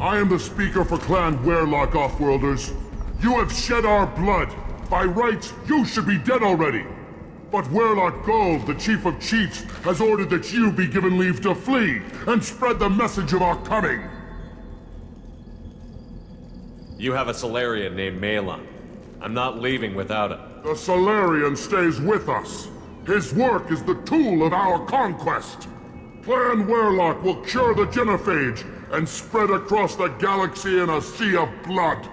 I am the speaker for Clan Werlock, Offworlders. You have shed our blood. By rights, you should be dead already. But Werlock Gold, the Chief of Chiefs, has ordered that you be given leave to flee and spread the message of our coming. You have a Solarian named Malon. I'm not leaving without him. The Solarian stays with us. His work is the tool of our conquest. Clan Werlock will cure the Genophage and spread across the galaxy in a sea of blood.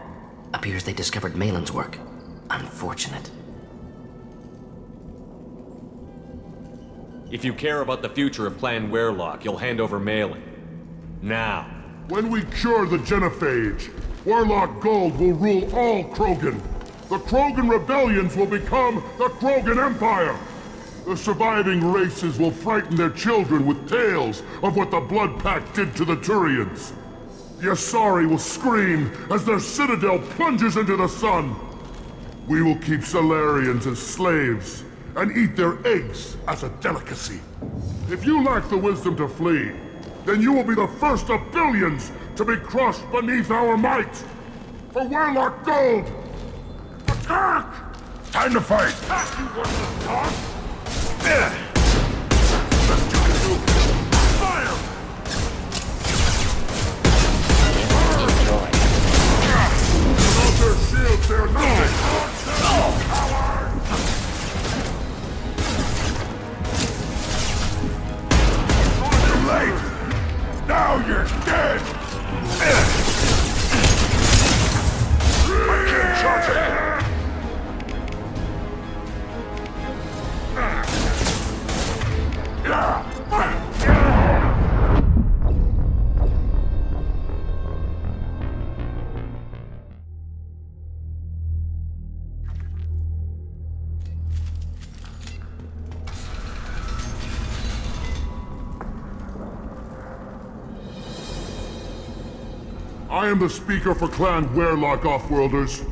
Appears they discovered Malon's work. Unfortunate. If you care about the future of Clan Werlock, you'll hand over Malon. Now. When we cure the Genophage, Werlock Gold will rule all Krogan. The Krogan rebellions will become the Krogan Empire. The surviving races will frighten their children with tales of what the Blood Pact did to the Turians. The Asari will scream as their citadel plunges into the sun. We will keep Solarians as slaves and eat their eggs as a delicacy. If you lack the wisdom to flee, then you will be the first of billions to be crushed beneath our might. For Werlock Gold, attack! Time to fight! Attack, you worthless dog! Let's do it! Fire! Without their shields, they're nothing! Coward! Too late! Now you're dead! I can't charge it! I am the speaker for Clan Werlock, Offworlders.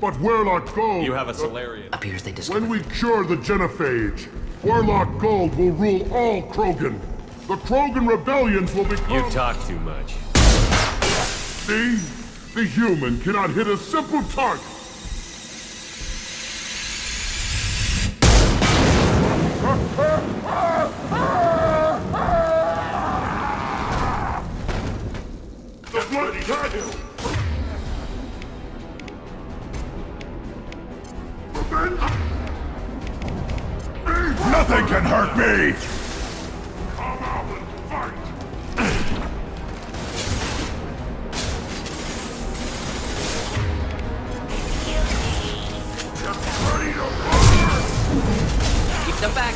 But Werlock Gold... You have a Solarian. Appears they discovered... When we cure the Genophage, Werlock Gold will rule all Krogan. The Krogan rebellions will become... You talk too much. See? The human cannot hit a simple target. The bloody tattoo! Nothing can hurt me! Come out and fight! Get ready to burn! Keep them back!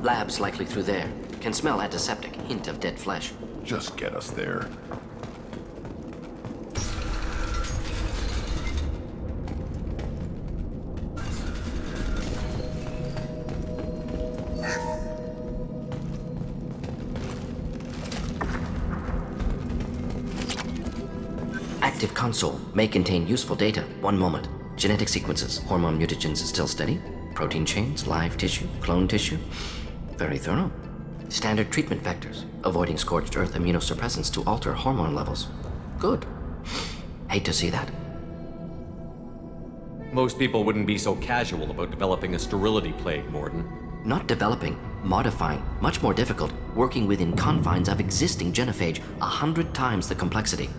Labs likely through there. Can smell antiseptic. Hint of dead flesh. Just get us there. Active console may contain useful data. One moment. Genetic sequences. Hormone mutagens is still steady. protein chains, live tissue, clone tissue. Very thorough. Standard treatment vectors, avoiding scorched earth immunosuppressants to alter hormone levels. Good. Hate to see that. Most people wouldn't be so casual about developing a sterility plague, Mordin. Not developing, modifying, much more difficult, working within confines of existing genophage, 100 times the complexity.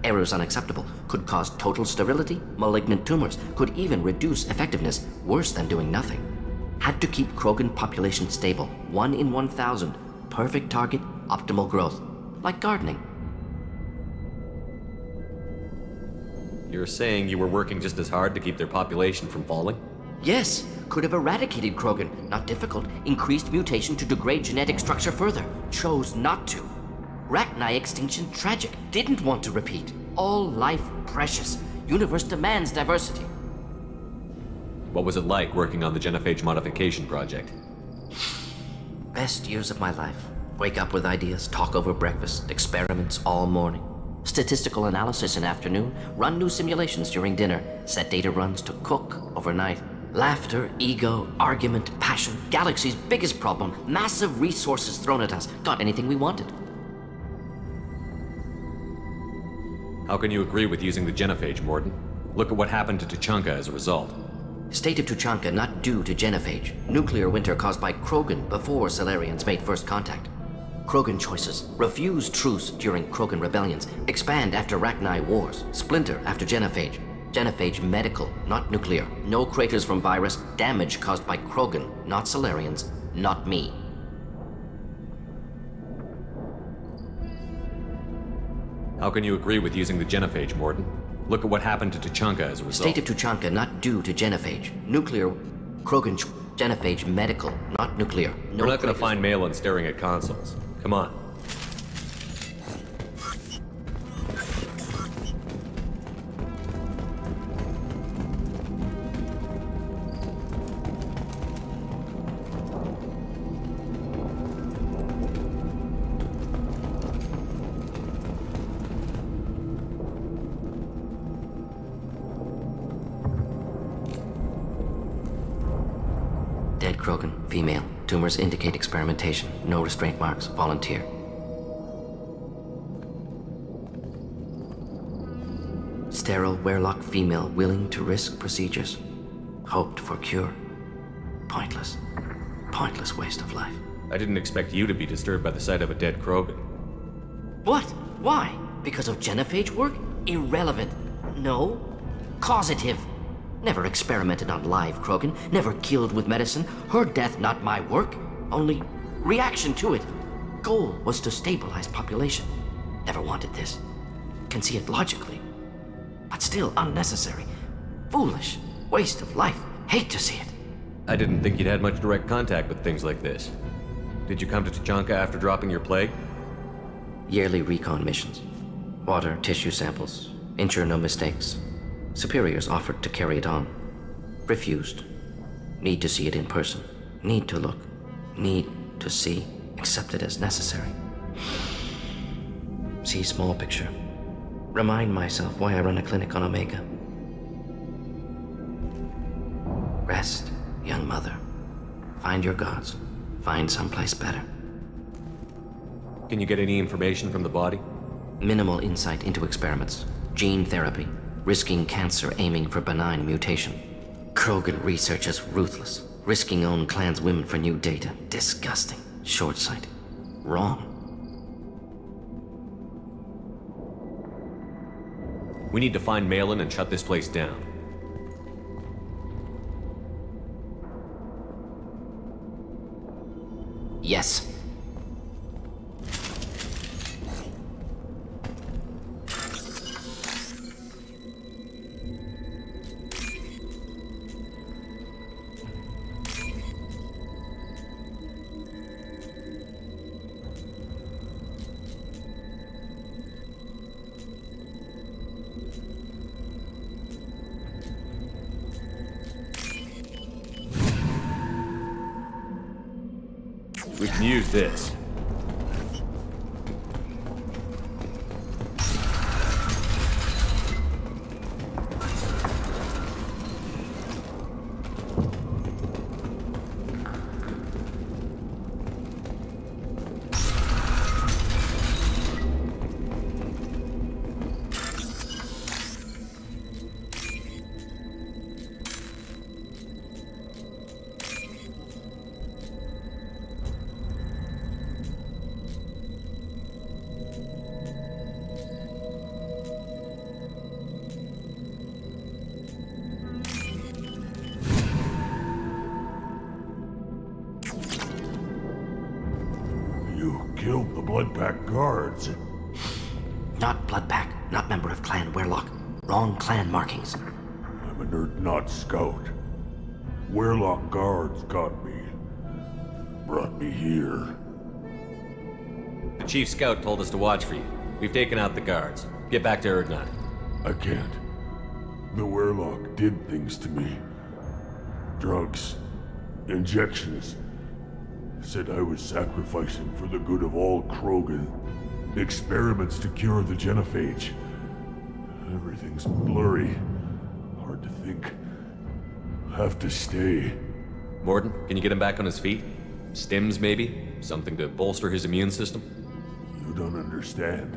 Errors unacceptable, could cause total sterility, malignant tumors, could even reduce effectiveness, worse than doing nothing. Had to keep Krogan population stable, 1 in 1,000, perfect target, optimal growth, like gardening. You're saying you were working just as hard to keep their population from falling? Yes, could have eradicated Krogan, not difficult, increased mutation to degrade genetic structure further, chose not to. Rachni extinction tragic, didn't want to repeat. All life precious, universe demands diversity. What was it like working on the genophage modification project? Best years of my life. Wake up with ideas, talk over breakfast, experiments all morning. Statistical analysis in afternoon, run new simulations during dinner, set data runs to cook overnight. Laughter, ego, argument, passion, galaxy's biggest problem, massive resources thrown at us, got anything we wanted. How can you agree with using the genophage, Mordin? Look at what happened to Tuchanka as a result. State of Tuchanka not due to genophage. Nuclear winter caused by Krogan before Salarians made first contact. Krogan choices. Refuse truce during Krogan rebellions. Expand after Rachni wars. Splinter after genophage. Genophage medical, not nuclear. No craters from virus. Damage caused by Krogan, not Salarians, not me. How can you agree with using the genophage, Mordin? Look at what happened to Tuchanka as a result. State of Tuchanka not due to genophage. Nuclear. Krogan genophage medical, not nuclear. No We're not going to craters- find Malin staring at consoles. Come on. Dead Krogan, female. Tumors indicate experimentation. No restraint marks. Volunteer. Sterile Werelock female willing to risk procedures. Hoped for cure. Pointless. Pointless waste of life. I didn't expect you to be disturbed by the sight of a dead Krogan. What? Why? Because of genophage work? Irrelevant. No. Causative. Never experimented on live Krogan, never killed with medicine. Her death not my work, only reaction to it. Goal was to stabilize population. Never wanted this. Can see it logically. But still unnecessary. Foolish. Waste of life. Hate to see it. I didn't think you'd had much direct contact with things like this. Did you come to Tuchanka after dropping your plague? Yearly recon missions. Water, tissue samples. Ensure no mistakes. Superiors offered to carry it on. Refused. Need to see it in person. Need to look. Need to see. Accept it as necessary. See small picture. Remind myself why I run a clinic on Omega. Rest, young mother. Find your gods. Find someplace better. Can you get any information from the body? Minimal insight into experiments. Gene therapy. Risking cancer aiming for benign mutation. Krogan research is ruthless. Risking own clan's women for new data. Disgusting. Short-sighted. Wrong. We need to find Malin and shut this place down. Yes. We can use this. killed the Bloodpack guards. Not Bloodpack, not member of Clan Werlock. Wrong clan markings. I'm an Urdnot scout. Werlock guards got me. Brought me here. The chief scout told us to watch for you. We've taken out the guards. Get back to Urdnot. I can't. The Werlock did things to me. Drugs. Injections. Said I was sacrificing for the good of all Krogan. Experiments to cure the genophage. Everything's blurry. Hard to think. Have to stay. Mordin, can you get him back on his feet? Stims, maybe? Something to bolster his immune system? You don't understand.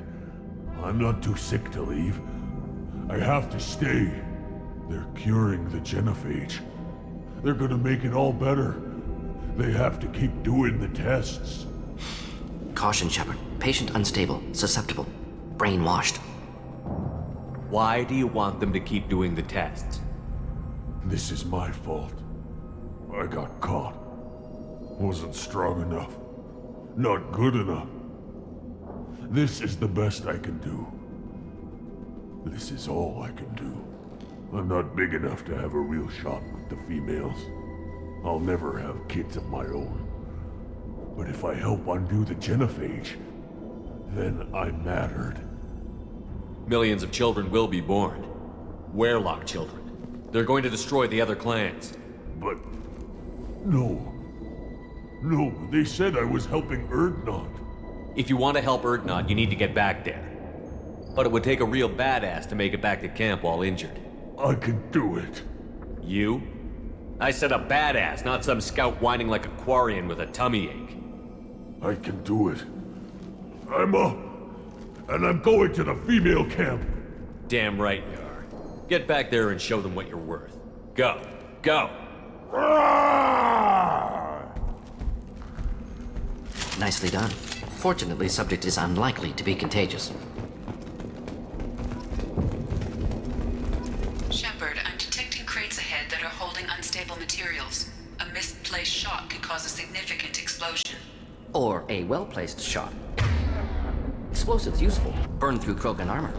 I'm not too sick to leave. I have to stay. They're curing the genophage. They're gonna make it all better. They have to keep doing the tests. Caution, Shepard. Patient unstable, susceptible, brainwashed. Why do you want them to keep doing the tests? This is my fault. I got caught. Wasn't strong enough. Not good enough. This is the best I can do. This is all I can do. I'm not big enough to have a real shot with the females. I'll never have kids of my own. But if I help undo the genophage, then I'm mattered. Millions of children will be born. Werlock children. They're going to destroy the other clans. But... no. No, they said I was helping Urdnot. If you want to help Urdnot, you need to get back there. But it would take a real badass to make it back to camp while injured. I can do it. You? I said a badass, not some scout whining like a Quarian with a tummy ache. I can do it. I'm up. And I'm going to the female camp. Damn right you are. Get back there and show them what you're worth. Go. Go! Nicely done. Fortunately, subject is unlikely to be contagious. Shepard, I'm detecting crates ahead that are holding unstable materials. A misplaced shot could cause a significant explosion. Or a well-placed shot. Explosives useful. Burn through Krogan armor.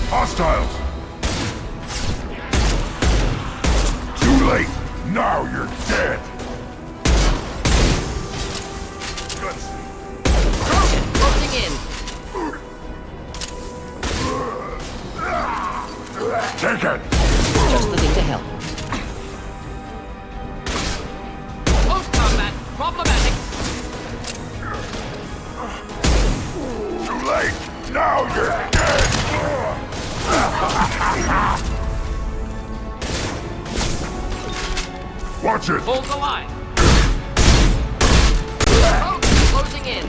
Hostiles! Too late! Now you're dead! Krogan, closing in! Take it! Just the thing to help. Close combat, problematic. Too late! Now you're dead! Watch it! Hold the line. Krogan, closing in.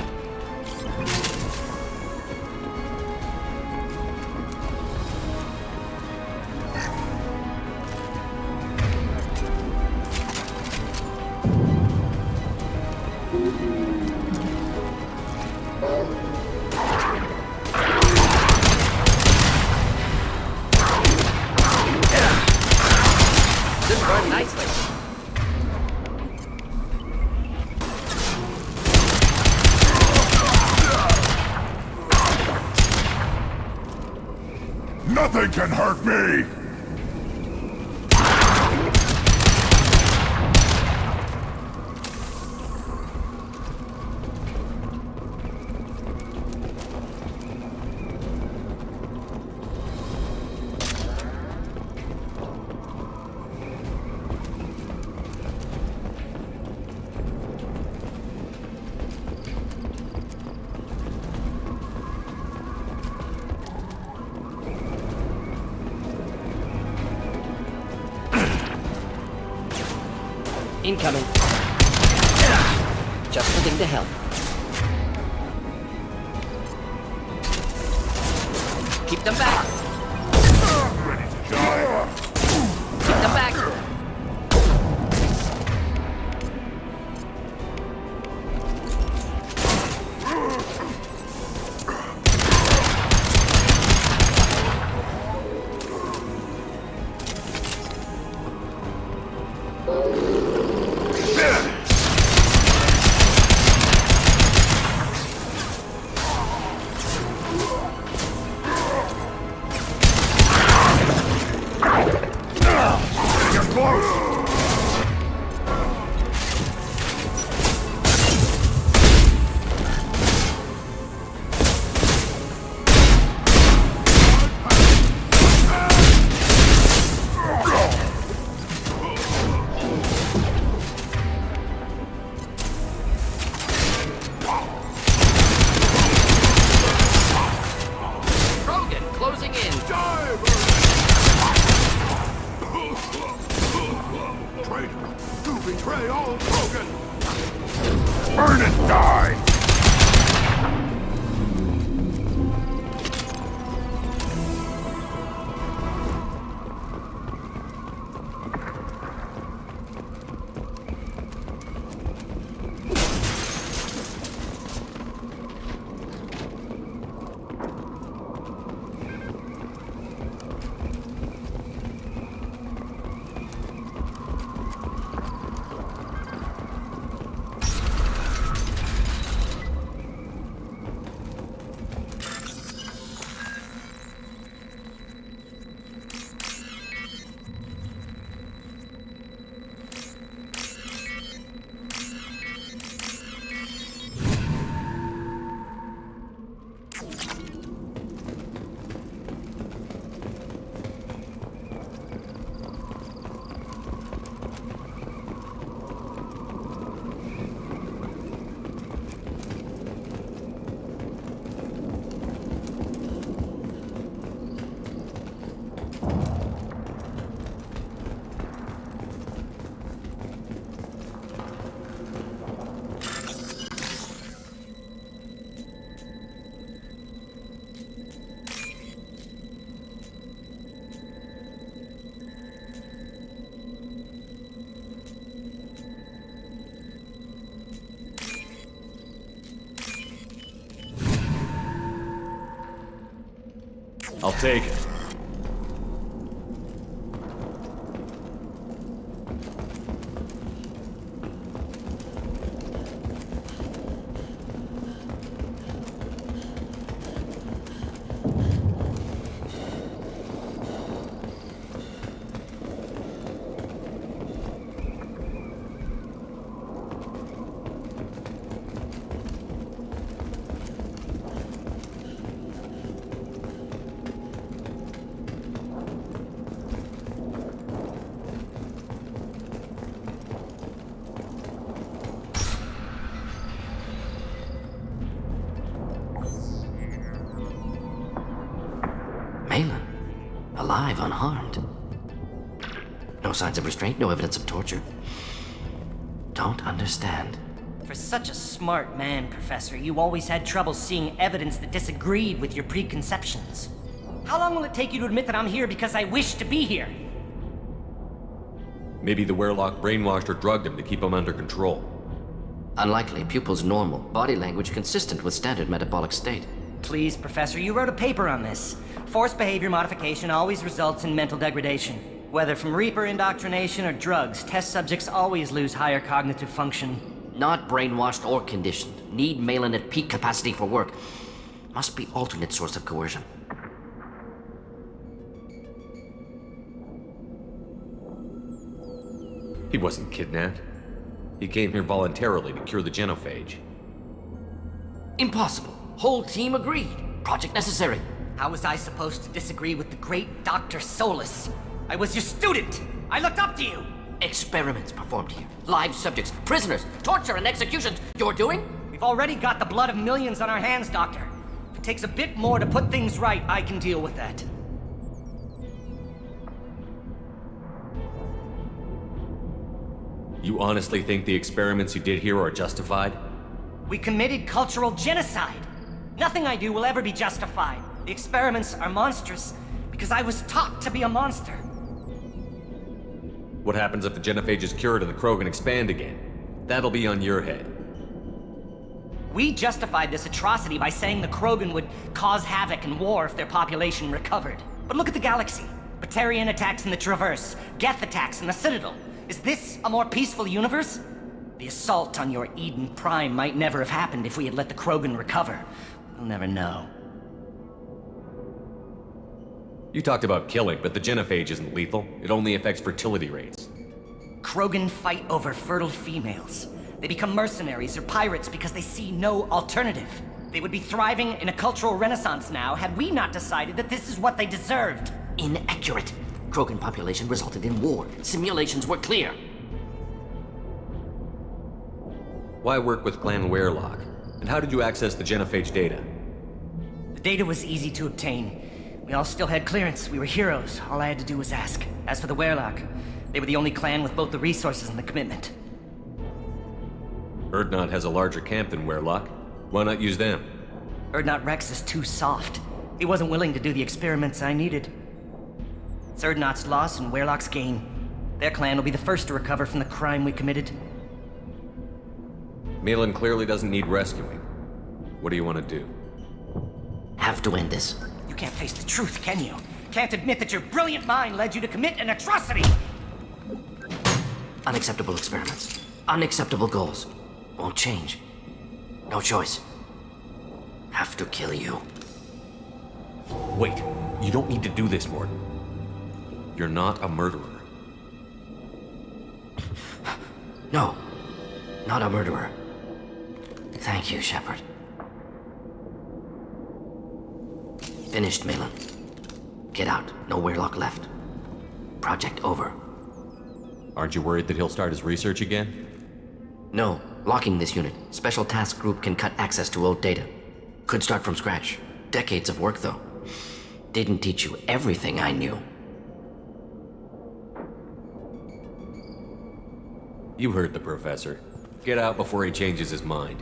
This burned nicely. Nothing can hurt me! Incoming. Just the thing to help. Keep them back. Ready to die? Keep them back. I'll take it. Malin, alive, unharmed. No signs of restraint, no evidence of torture. Don't understand. For such a smart man, Professor, you always had trouble seeing evidence that disagreed with your preconceptions. How long will it take you to admit that I'm here because I wish to be here? Maybe the Werlock brainwashed or drugged him to keep him under control. Unlikely. Pupil's normal. Body language consistent with standard metabolic state. Please, Professor, you wrote a paper on this. Forced behavior modification always results in mental degradation. Whether from Reaper indoctrination or drugs, test subjects always lose higher cognitive function. Not brainwashed or conditioned. Need Malin at peak capacity for work. Must be alternate source of coercion. He wasn't kidnapped. He came here voluntarily to cure the genophage. Impossible. Whole team agreed. Project necessary. How was I supposed to disagree with the great Dr. Solus? I was your student! I looked up to you! Experiments performed here. Live subjects, prisoners, torture and executions. You're doing? We've already got the blood of millions on our hands, Doctor. If it takes a bit more to put things right, I can deal with that. You honestly think the experiments you did here are justified? We committed cultural genocide. Nothing I do will ever be justified. The experiments are monstrous because I was taught to be a monster. What happens if the genophage is cured and the Krogan expand again? That'll be on your head. We justified this atrocity by saying the Krogan would cause havoc and war if their population recovered. But look at the galaxy. Batarian attacks in the Traverse, Geth attacks in the Citadel. Is this a more peaceful universe? The assault on your Eden Prime might never have happened if we had let the Krogan recover. We'll never know. You talked about killing, but the genophage isn't lethal. It only affects fertility rates. Krogan fight over fertile females. They become mercenaries or pirates because they see no alternative. They would be thriving in a cultural renaissance now had we not decided that this is what they deserved. Inaccurate. Krogan population resulted in war. Simulations were clear. Why work with Clan Werlock? And how did you access the genophage data? The data was easy to obtain. We all still had clearance. We were heroes. All I had to do was ask. As for the Werlock, they were the only clan with both the resources and the commitment. Urdnot has a larger camp than Werlock. Why not use them? Urdnot Rex is too soft. He wasn't willing to do the experiments I needed. It's Urdnot's loss and Werlock's gain. Their clan will be the first to recover from the crime we committed. Malin clearly doesn't need rescuing. What do you want to do? Have to end this. You can't face the truth, can you? Can't admit that your brilliant mind led you to commit an atrocity! Unacceptable experiments. Unacceptable goals. Won't change. No choice. Have to kill you. Wait, you don't need to do this, Mordin. You're not a murderer. No. Not a murderer. Thank you, Shepard. Finished, Malin. Get out. No Werlock left. Project over. Aren't you worried that he'll start his research again? No. Locking this unit. Special task group can cut access to old data. Could start from scratch. Decades of work, though. Didn't teach you everything I knew. You heard the professor. Get out before he changes his mind.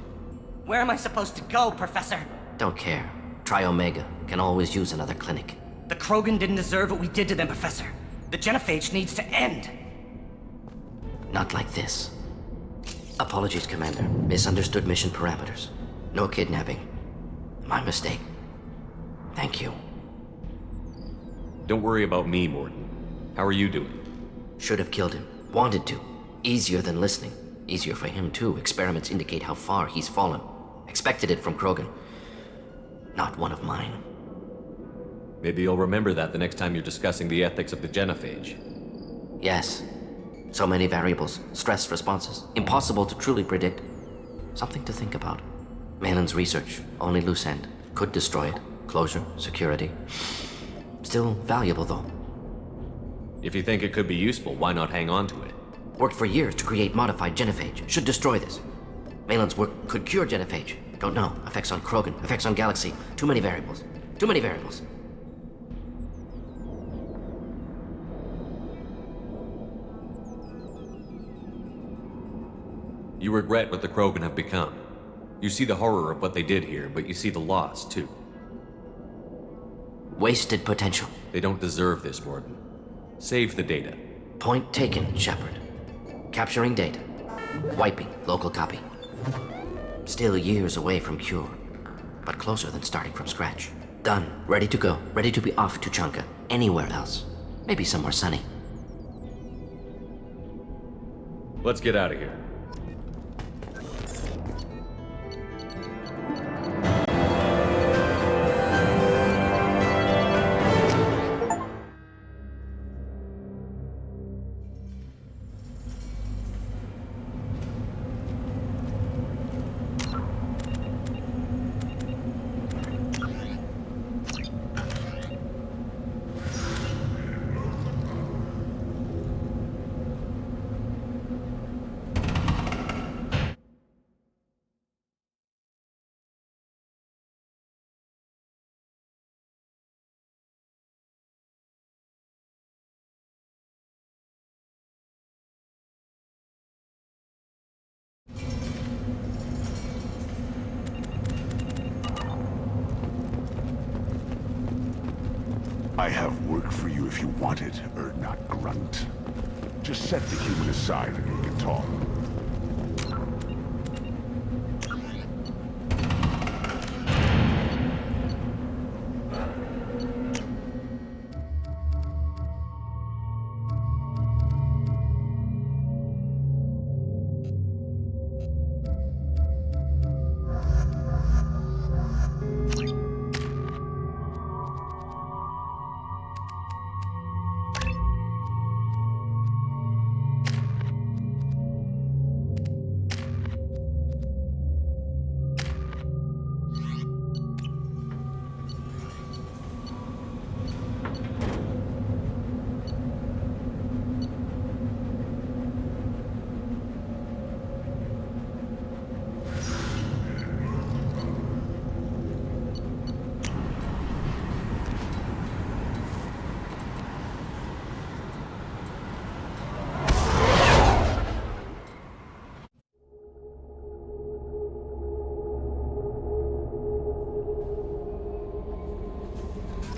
Where am I supposed to go, Professor? Don't care. Try Omega. Can always use another clinic. The Krogan didn't deserve what we did to them, Professor. The genophage needs to end. Not like this. Apologies, Commander. Misunderstood mission parameters. No kidnapping. My mistake. Thank you. Don't worry about me, Mordin. How are you doing? Should have killed him. Wanted to. Easier than listening. Easier for him, too. Experiments indicate how far he's fallen. Expected it from Krogan. Not one of mine. Maybe you'll remember that the next time you're discussing the ethics of the genophage. Yes. So many variables. Stress responses. Impossible to truly predict. Something to think about. Malin's research. Only loose end. Could destroy it. Closure. Security. Still valuable, though. If you think it could be useful, why not hang on to it? Worked for years to create modified genophage. Should destroy this. Malin's work could cure genophage. Don't know. Effects on Krogan. Effects on Galaxy. Too many variables. Too many variables. You regret what the Krogan have become. You see the horror of what they did here, but you see the loss, too. Wasted potential. They don't deserve this, Mordin. Save the data. Point taken, Shepard. Capturing data. Wiping local copy. Still years away from cure, but closer than starting from scratch. Done. Ready to go. Ready to be off to Chanka. Anywhere else. Maybe somewhere sunny. Let's get out of here. I have work for you if you want it, Urdnot Grunt. Just set the human aside and we can talk.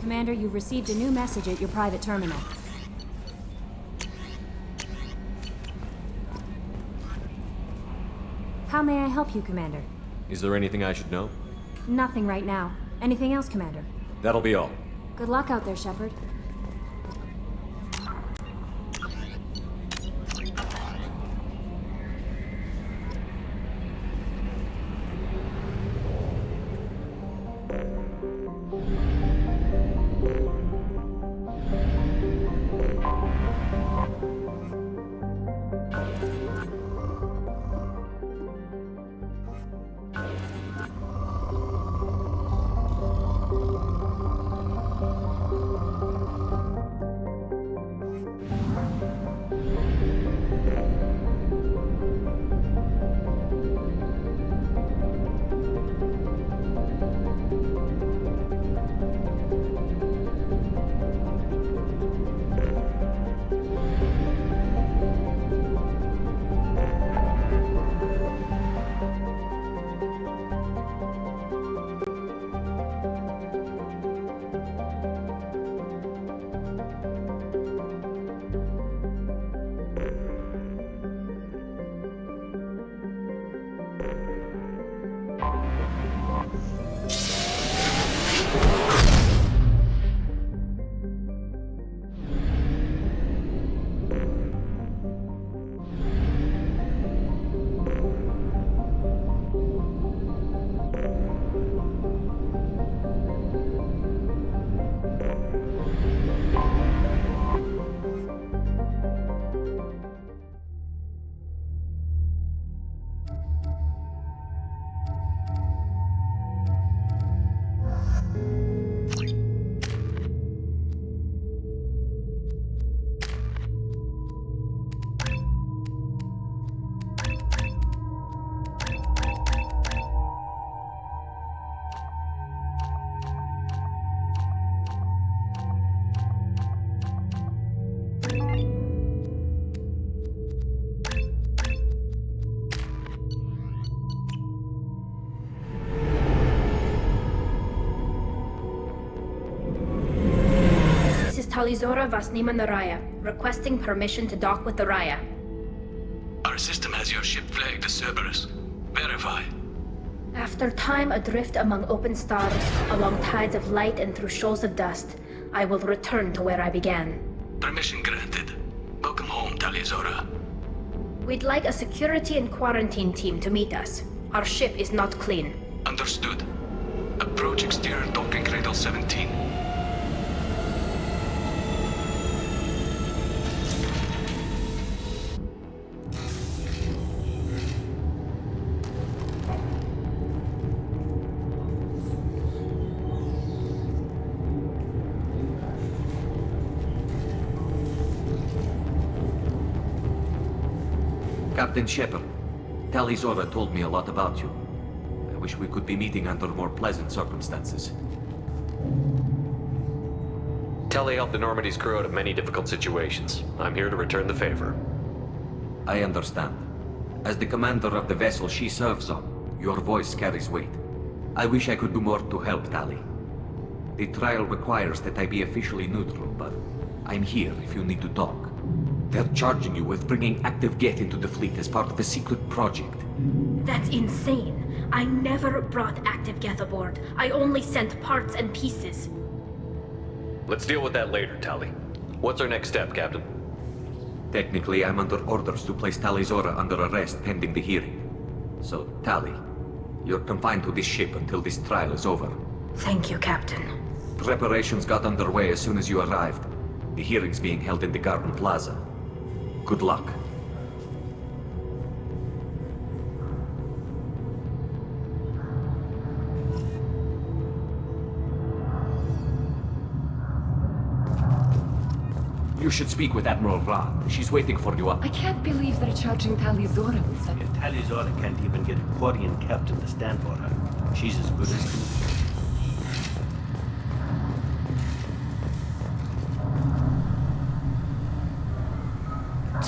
Commander, you've received a new message at your private terminal. How may I help you, Commander? Is there anything I should know? Nothing right now. Anything else, Commander? That'll be all. Good luck out there, Shepard. Talizora Vasnima Naraya, requesting permission to dock with the Raya. Our system has your ship flagged as Cerberus. Verify. After time adrift among open stars, along tides of light and through shoals of dust, I will return to where I began. Permission granted. Welcome home, Talizora. We'd like a security and quarantine team to meet us. Our ship is not clean. Understood. Approach exterior docking cradle 17. Captain Shepard, Talizora told me a lot about you. I wish we could be meeting under more pleasant circumstances. Tali helped the Normandy's crew out of many difficult situations. I'm here to return the favor. I understand. As the commander of the vessel she serves on, your voice carries weight. I wish I could do more to help Tali. The trial requires that I be officially neutral, but I'm here if you need to talk. They're charging you with bringing active Geth into the fleet as part of a secret project. That's insane. I never brought active Geth aboard. I only sent parts and pieces. Let's deal with that later, Tali. What's our next step, Captain? Technically, I'm under orders to place Talizora under arrest pending the hearing. So, Tali, you're confined to this ship until this trial is over. Thank you, Captain. Preparations got underway as soon as you arrived. The hearing's being held in the Garden Plaza. Good luck. You should speak with Admiral Ra. She's waiting for you up. I can't believe they're charging Talizora with something. Yeah, Talizora can't even get a Quarian captain to stand for her. She's as good as new.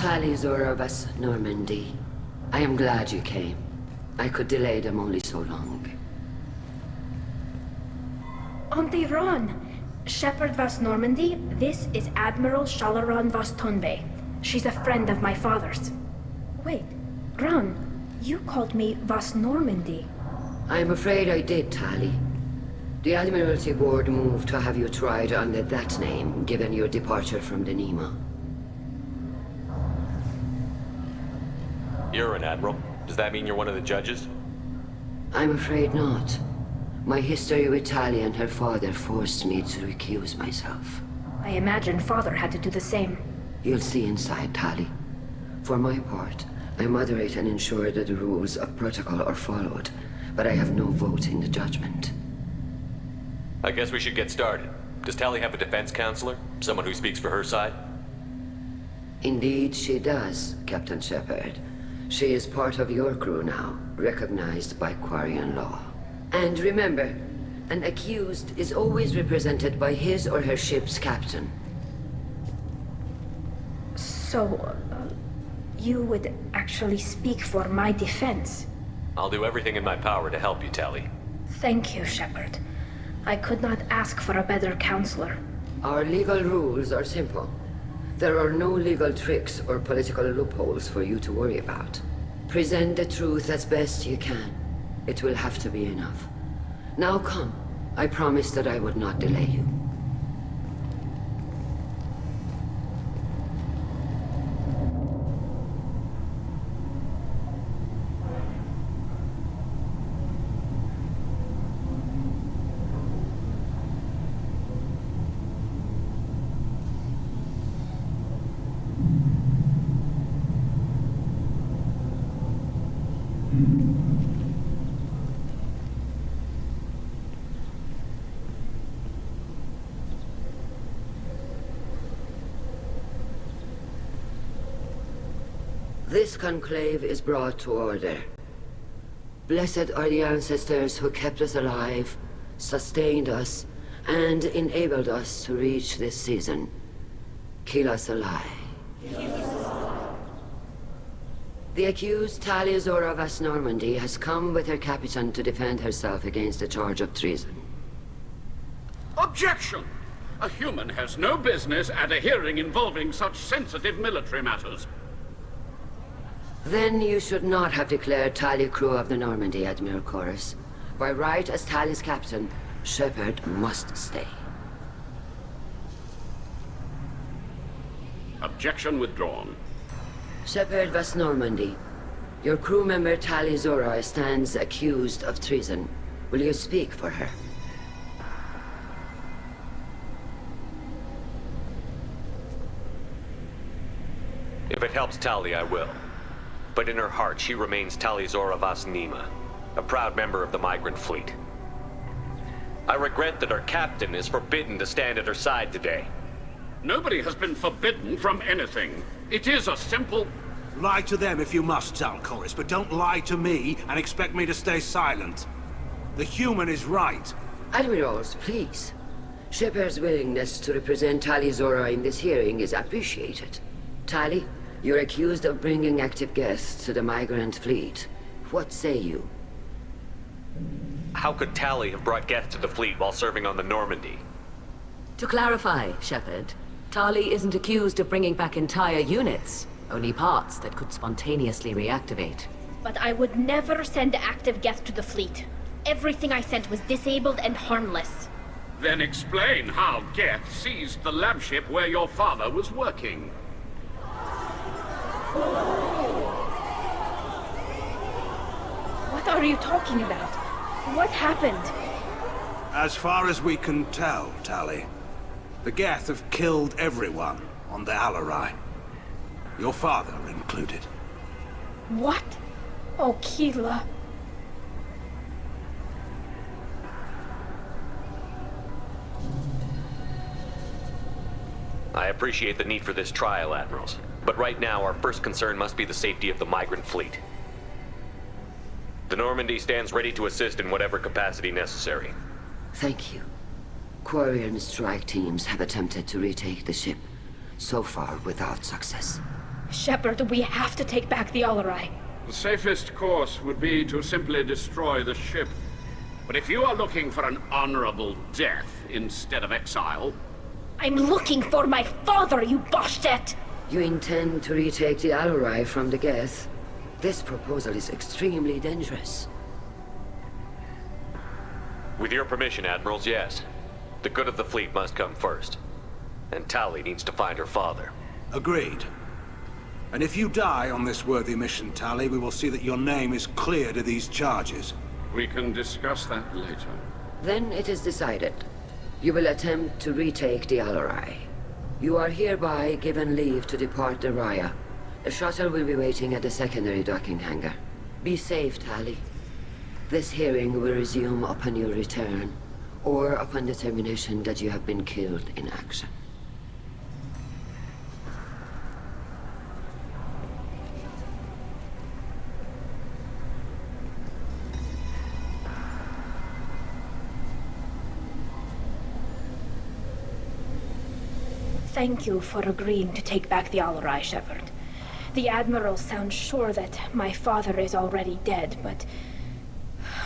Talizora Vas Normandy. I am glad you came. I could delay them only so long. Auntie Ron! Shepard Vas Normandy, this is Admiral Shalaran Vas Tonbe. She's a friend of my father's. Wait, Ron, you called me Vas Normandy. I'm afraid I did, Tali. The Admiralty Board moved to have you tried under that name, given your departure from the Nima. You're an admiral. Does that mean you're one of the judges? I'm afraid not. My history with Tali and her father forced me to recuse myself. I imagine father had to do the same. You'll see inside, Tali. For my part, I moderate and ensure that the rules of protocol are followed, but I have no vote in the judgment. I guess we should get started. Does Tali have a defense counselor? Someone who speaks for her side? Indeed she does, Captain Shepard. She is part of your crew now, recognized by Quarian law. And remember, an accused is always represented by his or her ship's captain. So, you would actually speak for my defense? I'll do everything in my power to help you, Tali. Thank you, Shepard. I could not ask for a better counselor. Our legal rules are simple. There are no legal tricks or political loopholes for you to worry about. Present the truth as best you can. It will have to be enough. Now come. I promised that I would not delay you. This conclave is brought to order. Blessed are the ancestors who kept us alive, sustained us, and enabled us to reach this season. Keep us alive. The accused Talizora Vas Normandy has come with her captain to defend herself against the charge of treason. Objection! A human has no business at a hearing involving such sensitive military matters. Then you should not have declared Tali crew of the Normandy, Admiral Chorus. By right as Tali's captain, Shepard must stay. Objection withdrawn. Shepard Vas Normandy, your crew member Tali Zora stands accused of treason. Will you speak for her? If it helps Tali, I will. But in her heart, she remains Tali Zora Vas Nima, a proud member of the migrant fleet. I regret that her captain is forbidden to stand at her side today. Nobody has been forbidden from anything. It is a simple... Lie to them if you must, Zalcoris, but don't lie to me and expect me to stay silent. The human is right. Admirals, please. Shepard's willingness to represent Tali Zora in this hearing is appreciated. Tali, you're accused of bringing active guests to the migrant fleet. What say you? How could Tali have brought Geth to the fleet while serving on the Normandy? To clarify, Shepard, Tali isn't accused of bringing back entire units, only parts that could spontaneously reactivate. But I would never send active Geth to the fleet. Everything I sent was disabled and harmless. Then explain how Geth seized the lab ship where your father was working. What are you talking about? What happened? As far as we can tell, Tali, the Geth have killed everyone on the Alarai. Your father included. What? Oh, Keela. I appreciate the need for this trial, Admirals. But right now, our first concern must be the safety of the migrant fleet. The Normandy stands ready to assist in whatever capacity necessary. Thank you. Quarian strike teams have attempted to retake the ship, so far without success. Shepard, we have to take back the Alarai. The safest course would be to simply destroy the ship. But if you are looking for an honorable death instead of exile... I'm looking for my father, you Bastet! You intend to retake the Alarai from the Geth? This proposal is extremely dangerous. With your permission, Admirals, yes. The good of the fleet must come first. And Tali needs to find her father. Agreed. And if you die on this worthy mission, Tali, we will see that your name is cleared of these charges. We can discuss that later. Then it is decided. You will attempt to retake the Alarai. You are hereby given leave to depart the Raya. The shuttle will be waiting at the secondary docking hangar. Be safe, Tali. This hearing will resume upon your return, or upon determination that you have been killed in action. Thank you for agreeing to take back the Alarai, Shepard. The Admiral sounds sure that my father is already dead, but...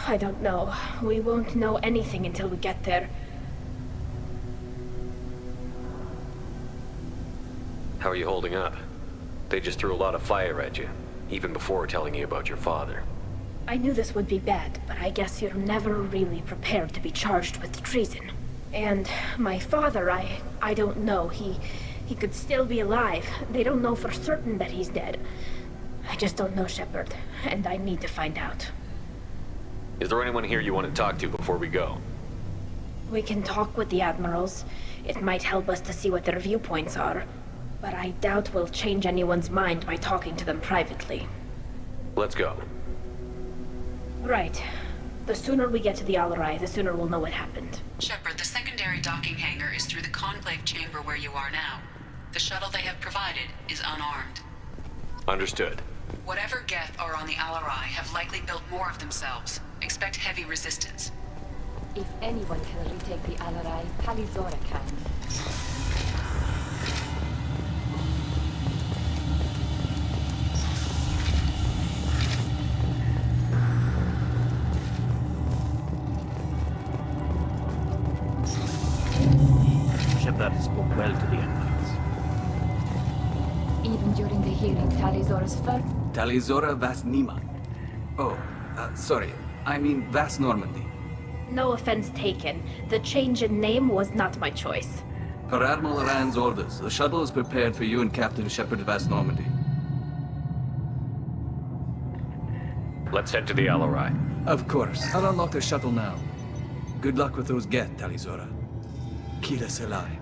I don't know. We won't know anything until we get there. How are you holding up? They just threw a lot of fire at you, even before telling you about your father. I knew this would be bad, but I guess you're never really prepared to be charged with treason. And my father, I don't know. He could still be alive. They don't know for certain that he's dead. I just don't know, Shepard, and I need to find out. Is there anyone here you want to talk to before we go? We can talk with the Admirals. It might help us to see what their viewpoints are. But I doubt we'll change anyone's mind by talking to them privately. Let's go. Right. The sooner we get to the Alarai, the sooner we'll know what happened. Shepard, the secondary docking hangar is through the conclave chamber where you are now. The shuttle they have provided is unarmed. Understood. Whatever Geth are on the Alarai have likely built more of themselves. Expect heavy resistance. If anyone can retake the Alarai, Tali Zora can. hearing Talizora's first. Talizora Vas Nima. Oh, sorry. I mean Vas Normandy. No offense taken. The change in name was not my choice. Per Admiral Rand's orders, the shuttle is prepared for you and Captain Shepard Vas Normandy. Let's head to the Alarai. Of course. I'll unlock the shuttle now. Good luck with those Geth, Talizora. Kila Selai.